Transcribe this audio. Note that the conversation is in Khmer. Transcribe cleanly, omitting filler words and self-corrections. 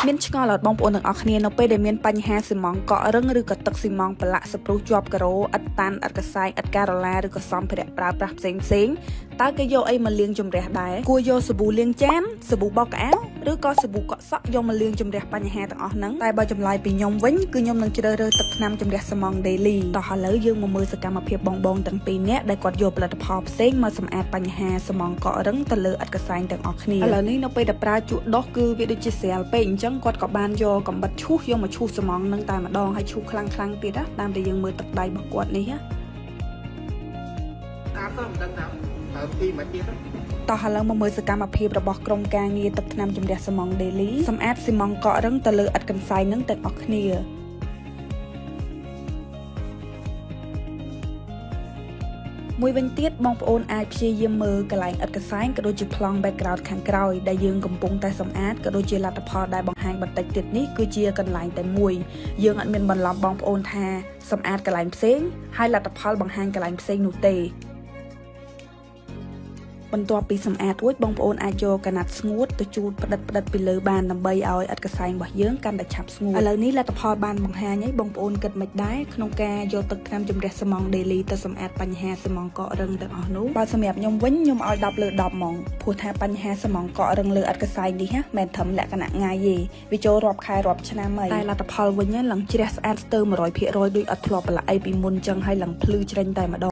មានឆ្ងល់អត់បងប្អូនទាំងអស់គ្នានៅពេលដែលមានបញ្ហាស៊ីម៉ងកក់រឹងឬក៏ទឹកស៊ីម៉ងប្រឡាក់សព្រុសជាប់ការ៉ូឥតតាន់ឥតកសែងឥតការ៉ូឡាឬក៏សម្ភារៈប្រើប្រាស់ផ្សេងតើគេយកអីមកលាងជំរះដែរគួរយកសាប៊ូលាងចានសាប៊ូបោកកៅអៅឬក៏សាប៊ូកក់សក់យកមកលាងជំរះបញ្ហាទាំងអស់ហ្នឹងតែបើចម្លើយពីខ្ញុំវិញគឺខ្ញុំនឹងជ្រើសរើសទឹកថ្នាំជំរះស៊ីម៉ង Daily តោះឥឡូវយើងមកមើលសកម្មភាពបងទាំងពីរនាក់ដែលគាត់យកផលិតផលផ្សេងមកសម្អាតបញ្ហាស៊ីម៉ងកក់រឹងទៅលើឥតកសែងទាំងអស់គ្នាឥឡូវនេះនៅពេលដែលប្រើជក់ដោះគឺវាដូចជាស្រាលពេកអញ្ចឹងគាត់ក៏បានយកកំបិតឈូសយកមកឈូសស៊ីម៉ងនឹងតែម្ដងហើយឈូសខ្លាំងទៀតណាតាមតែយើងមើលទឹកដៃរបស់គាត់នេះណាតោះឥឡូវមកមើលសកម្មភាពរបស់ក្រុមការងារទឹកថ្នាំជំរះស៊ីម៉ង Daily សម្អាតស៊ីម៉ងកក់រឹងទៅលើឥតកន្សែងនឹងទាំងអស់គ្នាមួយវិញទៀតបងប្អូនអាចព្យាយាមមើលកន្លែងឥតកន្សែងក៏ដូចជាប្លង់ background ខាងក្រោយដែលយើងកំពុងតែសម្អាតក៏ដូចជាលទ្ធផលដែលបង្ហាញបន្តិចទៀតនេះគឺជាកន្លែងតែមួយយើងអត់មានបន្លំបងប្អូនថាសម្អាតកន្លែងផ្សេងហើយលទ្ធផលបង្ហាញកន្លែងផ្សេងនោះទេបន្ទាប់ពីសម្អាតរួចបងប្អូនអាចយកកាណាត់ស្ងួតទៅជូតផ្ដិតពីលើបានដើម្បីឲ្យឥតកន្សែងរបស់យើងកាន់តែឆាប់ស្ងួតឥឡូវនេះលទ្ធផលបានបង្ហាញឲ្យបងប្អូនគិតមិនដែរក្នុងការយកទឹកថ្នាំជំរះស៊ីម៉ង Daily ទៅសម្អាតបញ្ហាស៊ីម៉ងកករឹងទាំងអស់នោះបើសម្រាប់ខ្ញុំវិញខ្ញុំឲ្យ10លើ10ហ្មងព្រោះថាបញ្ហាស៊ីម៉ងកករឹងលើឥតកន្សែងនេះណាមិនត្រឹមលក្ខណៈងាយទេវាចូលរាប់ខែរាប់ឆ្នាំហើយតែលទ្ធផលវិញឡើងជ្រះស្អាតស្ទើរ 100% ដូចអត់ធ្លាប់ប្រឡាក់អីពីមុនចឹងហើយឡើងភ្លឺជ្រេញតែម្ដង